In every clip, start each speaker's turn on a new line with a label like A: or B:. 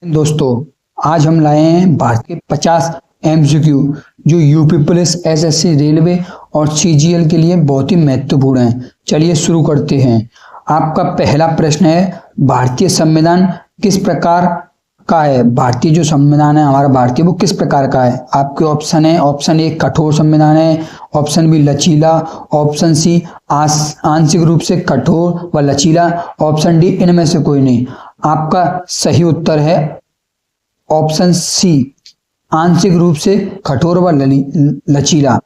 A: दोस्तों, आज हम लाए हैं भारत के 50 एमसीक्यू जो यूपी पुलिस, एसएससी, रेलवे और सीजीएल के लिए बहुत ही महत्वपूर्ण हैं। चलिए शुरू करते हैं। आपका पहला प्रश्न है, भारतीय संविधान किस प्रकार का है? भारतीय जो संविधान है हमारा भारतीय, वो किस प्रकार का है? आपके ऑप्शन है, ऑप्शन ए कठोर संविधान है, ऑप्शन बी लचीला, ऑप्शन सी आंशिक रूप से कठोर व लचीला, ऑप्शन डी इनमें से कोई नहीं। आपका सही उत्तर है ऑप्शन सी, आंशिक रूप से कठोर व लचीला।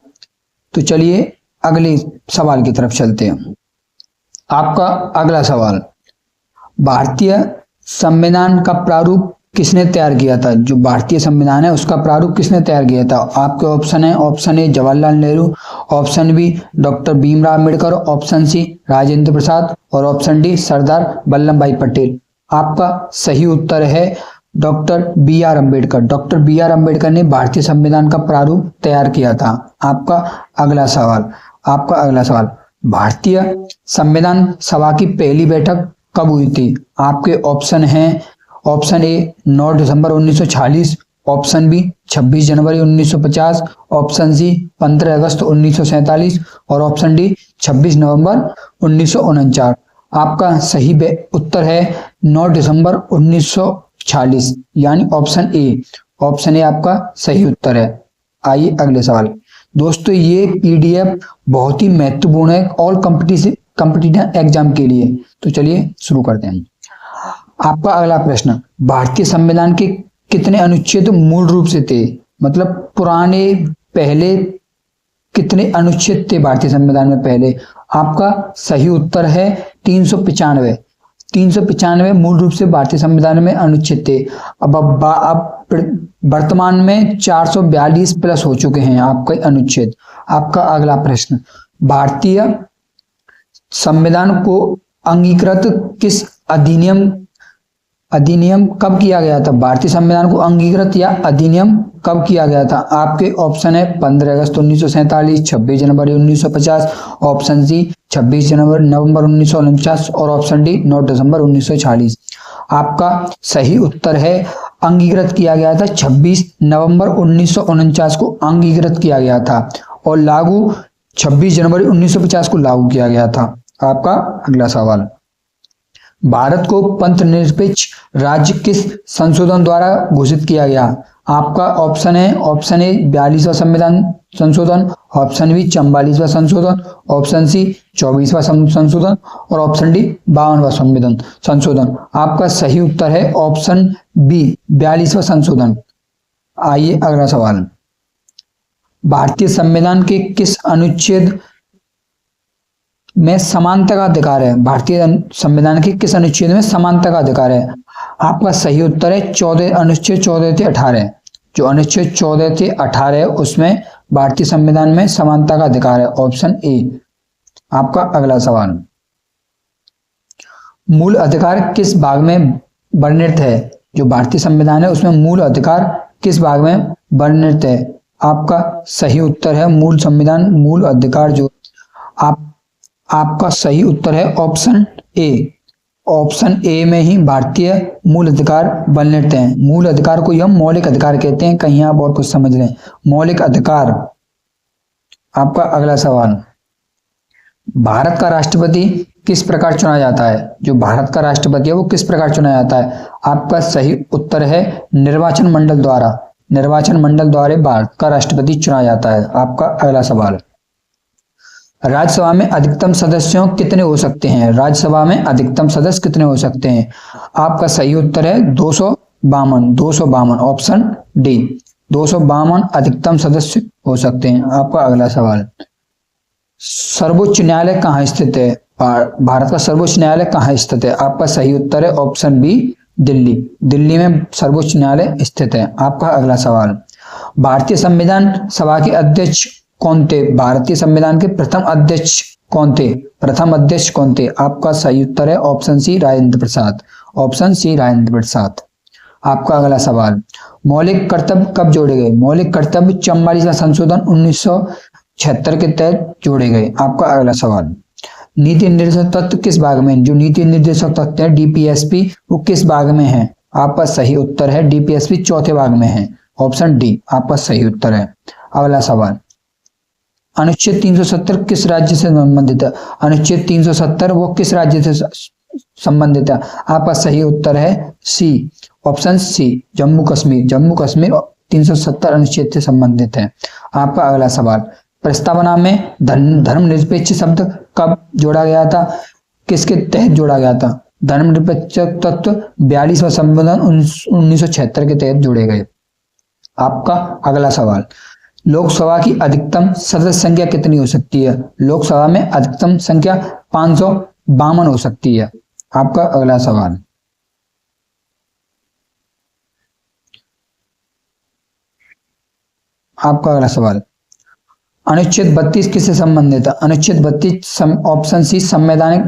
A: तो चलिए अगले सवाल की तरफ चलते हैं। आपका अगला सवाल, भारतीय संविधान का प्रारूप किसने तैयार किया था? जो भारतीय संविधान है उसका प्रारूप किसने तैयार किया था? आपके ऑप्शन है, option A Jawaharlal Nehru, option B doctor Bhimrao Ambedkar, option C Rajendra Prasad और ऑप्शन डी सरदार वल्लभ भाई पटेल। आपका सही उत्तर है doctor B R Ambedkar. Doctor B R Ambedkar ने भारतीय संविधान का प्रारूप तैयार किया था। आपका अगला सवाल, भारतीय संविधान सभा की पहली बैठक कब हुई थी? आपके ऑप्शन हैं, ऑप्शन ए 9 दिसंबर 1946, ऑप्शन बी 26 जनवरी 1950, ऑप्शन सी 15 अगस्त 1947 और ऑप्शन डी 26 नवंबर 1949। आपका सही उत्तर है 9 दिसंबर 1946, यानी ऑप्शन ए। ऑप्शन ए आपका सही उत्तर है। आइए अगले सवाल। दोस्तों, ये पीडीएफ बहुत ही महत्वपूर्ण है ऑल कॉम्पिटिटिव एग्जाम के लिए। तो चलिए शुरू करते हैं। आपका अगला प्रश्न, भारतीय संविधान के कितने अनुच्छेद मूल रूप से थे? मतलब पुराने पहले कितने अनुच्छेद थे भारतीय संविधान में पहले? आपका सही उत्तर है 395। 395 मूल रूप से भारतीय संविधान में अनुच्छेद थे। अब वर्तमान में 442 प्लस हो चुके हैं आपके अनुच्छेद। आपका अगला प्रश्न, भारतीय संविधान को अंगीकृत किस अधिनियम कब किया गया था? भारतीय संविधान को अंगीकृत या अधिनियम कब किया गया था? आपके ऑप्शन है 15 अगस्त 1947, 26 जनवरी 1950, ऑप्शन सी 26 नवंबर 1949 और ऑप्शन डी 9 दिसंबर 1946। आपका सही उत्तर है अंगीकृत किया गया था 26 नवंबर 1949 को अंगीकृत किया गया था और लागू 26 जनवरी 1950 को लागू किया गया था। आपका अगला सवाल, भारत को पंथ निरपेक्ष राज्य किस संशोधन द्वारा घोषित किया गया? आपका ऑप्शन है, ऑप्शन ए 42वां संविधान संशोधन, ऑप्शन बी 44वां संशोधन, ऑप्शन सी 24वां संशोधन और ऑप्शन डी 52वां संशोधन। आपका सही उत्तर है ऑप्शन बी 42वां संशोधन। आइए अगला सवाल, भारतीय संविधान के किस अनुच्छेद में समानता का अधिकार है? भारतीय संविधान के किस अनुच्छेद में समानता का अधिकार है? आपका सही उत्तर है अनुच्छेद 14 से 18। जो अनुच्छेद 14 से 18 है उसमें भारतीय संविधान में समानता का अधिकार है, ऑप्शन ए। आपका अगला सवाल, मूल अधिकार किस भाग में वर्णित है? जो भारतीय संविधान है उसमें मूल अधिकार किस भाग में वर्णित है? आपका सही उत्तर है मूल अधिकार जो आपका सही उत्तर है ऑप्शन ए। ऑप्शन ए में ही भारतीय मूल अधिकार वर्णित हैं। मूल अधिकार को हम मौलिक अधिकार कहते हैं, कहीं आप और कुछ समझ लें, मौलिक अधिकार। आपका अगला सवाल, भारत का राष्ट्रपति किस प्रकार चुना जाता है? जो भारत का राष्ट्रपति है वो किस प्रकार चुना जाता है? आपका सही उत्तर है निर्वाचन मंडल द्वारा। निर्वाचन मंडल द्वारा भारत का राष्ट्रपति चुना जाता है। आपका अगला सवाल, राज्यसभा में अधिकतम सदस्यों कितने हो सकते हैं? राज्यसभा में अधिकतम सदस्य कितने हो सकते हैं? आपका सही उत्तर है 252। ऑप्शन डी 252 अधिकतम सदस्य हो सकते हैं। आपका अगला सवाल, सर्वोच्च न्यायालय कहाँ स्थित है? भारत का सर्वोच्च न्यायालय कहाँ स्थित है? आपका सही उत्तर है ऑप्शन बी दिल्ली। दिल्ली में सर्वोच्च न्यायालय स्थित है। आपका अगला सवाल, भारतीय संविधान सभा के अध्यक्ष कौन थे? भारतीय संविधान के प्रथम अध्यक्ष कौन थे? आपका सही उत्तर है ऑप्शन सी राजेंद्र प्रसाद। ऑप्शन सी राजेंद्र प्रसाद। आपका अगला सवाल, मौलिक कर्तव्य कब जोड़े गए? मौलिक कर्तव्य 44वां संशोधन 1976 के तहत जोड़े गए। आपका अगला सवाल, नीति निर्देशक तत्व किस भाग में? जो नीति निर्देशक तत्व है डीपीएसपी वो किस भाग में है? आपका सही उत्तर है डीपीएसपी चौथे भाग में है, ऑप्शन डी आपका सही उत्तर है। अगला सवाल, अनुच्छेद 370 किस राज्य से संबंधित है? अनुच्छेद 370 वो किस राज्य से संबंधित है? आपका सही उत्तर है सी, ऑप्शन सी जम्मू कश्मीर। जम्मू कश्मीर 370 अनुच्छेद से संबंधित है। आपका अगला सवाल, प्रस्तावना में धर्मनिरपेक्ष शब्द कब जोड़ा गया था? किसके तहत जोड़ा गया था? धर्मनिरपेक्ष तत्व 42वां संशोधन 1976 के तहत जोड़े गए। आपका अगला सवाल, लोकसभा की अधिकतम सदस्य संख्या कितनी हो सकती है? लोकसभा में अधिकतम संख्या 552 हो सकती है। आपका अगला सवाल, आपका अगला सवाल, अनुच्छेद 32 किससे संबंधित है? अनुच्छेद 32 ऑप्शन सी संवैधानिक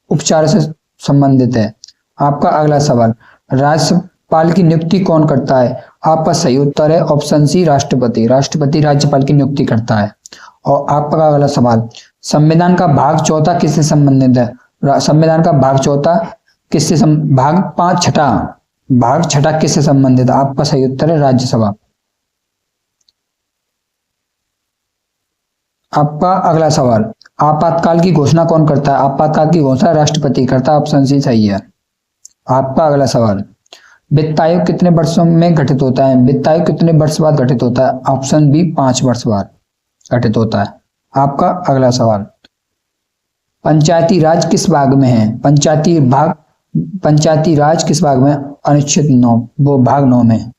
A: उपचार से संबंधित है। आपका अगला सवाल, राज्यपाल की नियुक्ति कौन करता है? आपका सही उत्तर है ऑप्शन सी राष्ट्रपति। राष्ट्रपति राज्यपाल की नियुक्ति करता है। और आपका अगला सवाल, संविधान का भाग चौथा किससे संबंधित है? संविधान का भाग चौथा किससे भाग छठा किससे संबंधित है? आपका सही उत्तर है राज्यसभा। आपका अगला सवाल, आपातकाल की घोषणा कौन करता है? आपातकाल की घोषणा राष्ट्रपति करता है, ऑप्शन सी सही है। आपका अगला सवाल, वित्त आयोग कितने वर्षों में गठित होता है? वित्त आयोग कितने वर्ष बाद गठित होता है? ऑप्शन बी 5 वर्ष बाद गठित होता है। आपका अगला सवाल, पंचायती राज किस भाग में है? पंचायती राज किस भाग में? अनुच्छेद 9 वो भाग 9 में,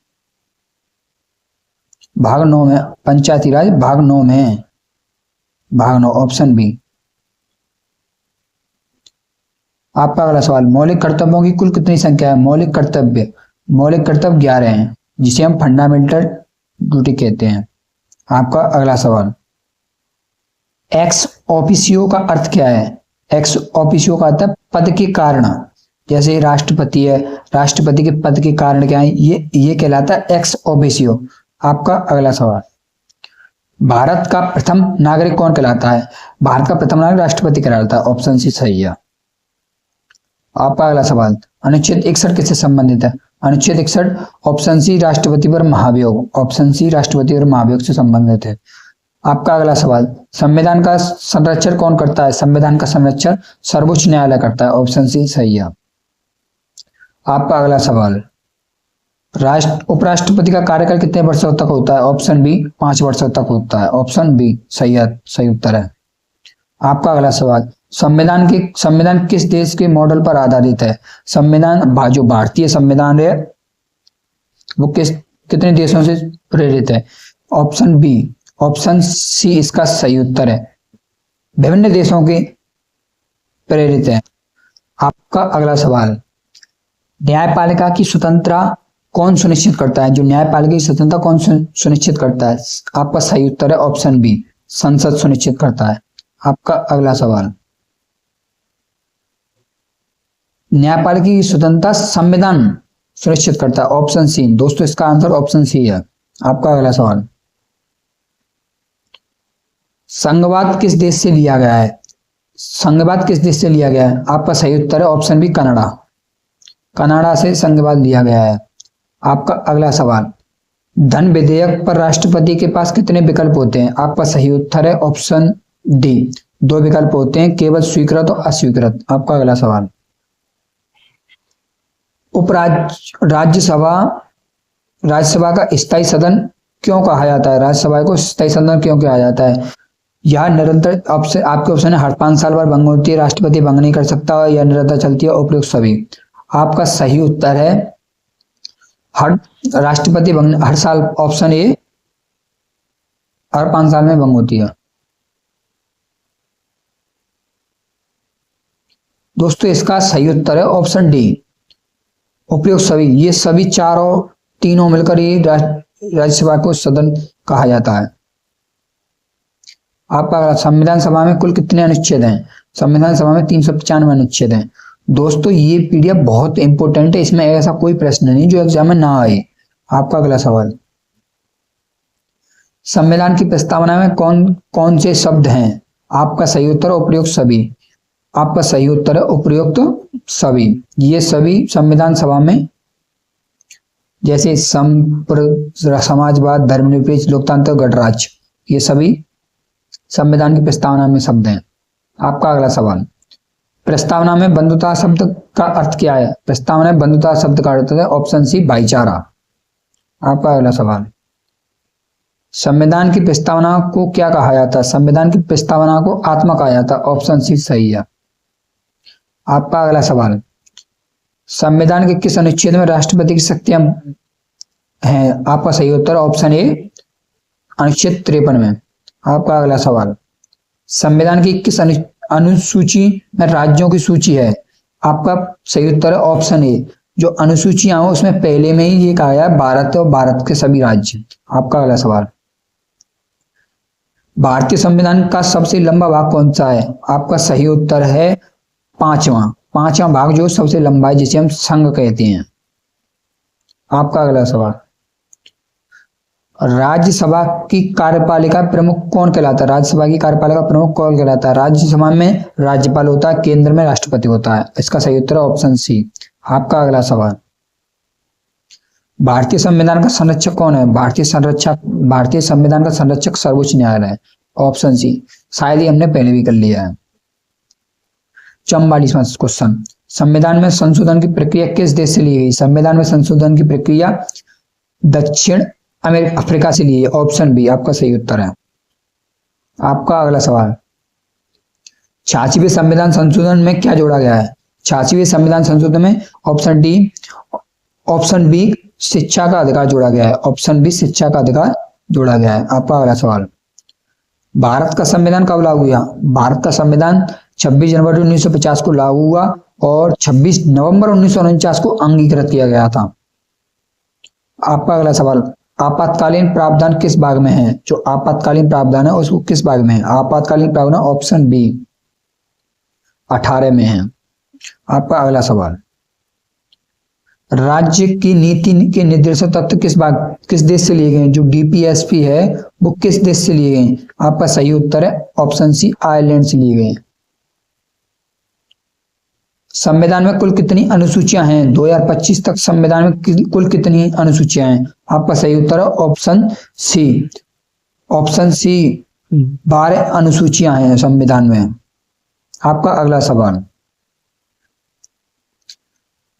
A: भाग 9 में पंचायती राज भाग 9 में है, भाग 9 ऑप्शन बी। आपका अगला सवाल, मौलिक कर्तव्यों की कुल कितनी संख्या है? मौलिक कर्तव्य 11 हैं, जिसे हम फंडामेंटल ड्यूटी कहते हैं। आपका अगला सवाल, एक्स ऑफिसियो का अर्थ क्या है? एक्स ऑफिसियो का अर्थ है पद के कारण। जैसे राष्ट्रपति है, राष्ट्रपति के पद के कारण क्या है? ये कहलाता है एक्स ऑफिसियो। आपका अगला सवाल, भारत का प्रथम नागरिक कौन कहलाता है? भारत का प्रथम नागरिक राष्ट्रपति कहलाता है, ऑप्शन सी सही है। आपका अगला सवाल, अनुच्छेद 61 किससे संबंधित है? अनुच्छेद 61 ऑप्शन सी राष्ट्रपति पर महाभियोग, ऑप्शन सी राष्ट्रपति पर महाभियोग से संबंधित है। आपका अगला सवाल, संविधान का संरक्षण कौन करता है? संविधान का संरक्षण सर्वोच्च न्यायालय करता है, ऑप्शन सी सही है। आपका अगला सवाल, उपराष्ट्रपति का कार्यकाल कितने वर्षों तक होता है? ऑप्शन बी 5 वर्षों तक होता है, ऑप्शन बी सही उत्तर है। आपका अगला सवाल, संविधान किस देश के मॉडल पर आधारित है? संविधान जो भारतीय संविधान है वो कितने देशों से प्रेरित है? ऑप्शन बी, ऑप्शन सी इसका सही उत्तर है, विभिन्न देशों के प्रेरित है। आपका अगला सवाल, न्यायपालिका की स्वतंत्रता कौन सुनिश्चित करता है? जो न्यायपालिका की स्वतंत्रता कौन सुनिश्चित करता है? आपका सही उत्तर है ऑप्शन बी, संसद सुनिश्चित करता है। आपका अगला सवाल, न्यायपालिका की स्वतंत्रता संविधान सुनिश्चित करता है, ऑप्शन सी। दोस्तों इसका आंसर ऑप्शन सी है। आपका अगला सवाल, संघवाद किस देश से लिया गया है? संघवाद किस देश से लिया गया है? आपका सही उत्तर है ऑप्शन बी कनाडा। कनाडा से संघवाद लिया गया है। आपका अगला सवाल, धन विधेयक पर राष्ट्रपति के पास कितने विकल्प होते हैं? आपका सही उत्तर है ऑप्शन डी, 2 विकल्प होते हैं, केवल स्वीकृत और अस्वीकृत। आपका अगला सवाल, राज्यसभा का स्थायी सदन क्यों कहा जाता है? राज्यसभा को स्थायी सदन क्यों कहा जाता है? यह निरंतर आपके ऑप्शन है, हर 5 साल बाद भंग होती है, राष्ट्रपति भंग नहीं कर सकता, या निरंतर चलती है, उपयुक्त सभी। आपका सही उत्तर है राष्ट्रपति भंग हर साल, ऑप्शन ए हर 5 साल में भंग होती है। दोस्तों इसका सही उत्तर है ऑप्शन डी, उपयुक्त सभी। ये सभी तीनों मिलकर ये राज्यसभा को सदन कहा जाता है। आपका संविधान सभा में कुल कितने अनुच्छेद हैं? संविधान सभा में 395 अनुच्छेद हैं। दोस्तों ये पीडीएफ बहुत इंपॉर्टेंट है, इसमें ऐसा कोई प्रश्न नहीं जो एग्जाम में ना आए। आपका अगला सवाल, संविधान की प्रस्तावना में कौन कौन से शब्द हैं? आपका सही उत्तर है उपयुक्त सभी। आपका सही उत्तर है उपयुक्त सभी। ये सभी संविधान सभा में जैसे समाजवाद, धर्मनिरपेक्ष, लोकतंत्र, गणराज्य, ये सभी संविधान की प्रस्तावना में शब्द हैं। आपका अगला सवाल, प्रस्तावना में बंधुता शब्द का अर्थ क्या है? प्रस्तावना में बंधुता शब्द का अर्थ है ऑप्शन सी भाईचारा। आपका अगला सवाल, संविधान की प्रस्तावना को क्या कहा जाता है? संविधान की प्रस्तावना को आत्मा कहा जाता है। ऑप्शन सी सही है। आपका अगला सवाल, संविधान के किस अनुच्छेद में राष्ट्रपति की शक्तियां हैं? आपका सही उत्तर ऑप्शन ए अनुच्छेद 53 में। आपका अगला सवाल, संविधान की किस अनुसूची में राज्यों की सूची है? आपका सही उत्तर है ऑप्शन ए, जो अनुसूचियां हो उसमें पहले में ही ये कहा गया भारत और भारत के सभी राज्य। आपका अगला सवाल, भारतीय संविधान का सबसे लंबा भाग कौन सा है? आपका सही उत्तर है पांचवा भाग, जो सबसे लंबा है, जिसे हम संघ कहते हैं। आपका अगला सवाल, राज्यसभा की कार्यपालिका प्रमुख कौन कहलाता है? राज्यसभा की कार्यपालिका प्रमुख कौन कहलाता है? राज्यसभा में राज्यपाल होता है, केंद्र में राष्ट्रपति होता है। इसका सही उत्तर है ऑप्शन सी। आपका अगला सवाल, भारतीय संविधान का संरक्षक कौन है? भारतीय संविधान का संरक्षक सर्वोच्च न्यायालय है। Option C. शायद ही हमने पहले भी कर लिया है। 44वां क्वेश्चन, संविधान में संशोधन की प्रक्रिया किस देश से ली गई? संविधान में संशोधन की प्रक्रिया दक्षिण अफ्रीका से ली है। ऑप्शन बी आपका सही उत्तर है। आपका अगला सवाल, 86वें संविधान संशोधन में क्या जोड़ा गया है? 86वें संविधान संशोधन में ऑप्शन बी शिक्षा का अधिकार जोड़ा गया है। ऑप्शन बी शिक्षा का अधिकार जोड़ा गया है। आपका अगला सवाल, भारत का संविधान कब लागू हुआ? भारत का संविधान 26 जनवरी 1950 को लागू हुआ और 26 नवंबर 1949 को अंगीकृत किया गया था। आपका अगला सवाल, आपातकालीन प्रावधान किस भाग में है? जो आपातकालीन प्रावधान है उसको किस भाग में है? आपातकालीन प्रावधान ऑप्शन बी 18 में है। आपका अगला सवाल, राज्य की नीति के निर्देशक तत्व किस देश से लिए गए? जो डीपीएसपी है वो किस देश से लिए गए? आपका सही उत्तर है ऑप्शन सी आयरलैंड से लिए गए। संविधान में कुल कितनी अनुसूचियां हैं? 2025 तक संविधान में कुल कितनी अनुसूचियां हैं? आपका सही उत्तर है ऑप्शन सी। ऑप्शन सी 12 अनुसूचियां हैं संविधान में। आपका अगला सवाल,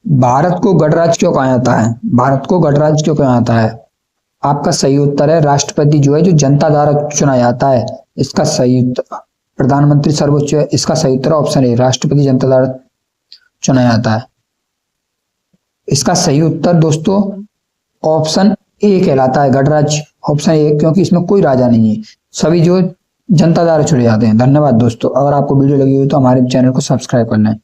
A: भारत को गणराज्य क्यों कहा जाता है? भारत को गणराज्य क्यों कहा जाता है? आपका सही उत्तर है राष्ट्रपति जो है, जो जनता द्वारा चुना जाता है, इसका सही उत्तर प्रधानमंत्री सर्वोच्च है। इसका सही उत्तर ऑप्शन ए, राष्ट्रपति जनता द्वारा चुना जाता है। इसका सही उत्तर दोस्तों ऑप्शन ए कहलाता है, गणराज्य। ऑप्शन ए, क्योंकि इसमें कोई राजा नहीं है, सभी जो जनता द्वारा चुने जाते हैं। धन्यवाद दोस्तों। अगर आपको वीडियो लगी हो तो हमारे चैनल को सब्सक्राइब करना है।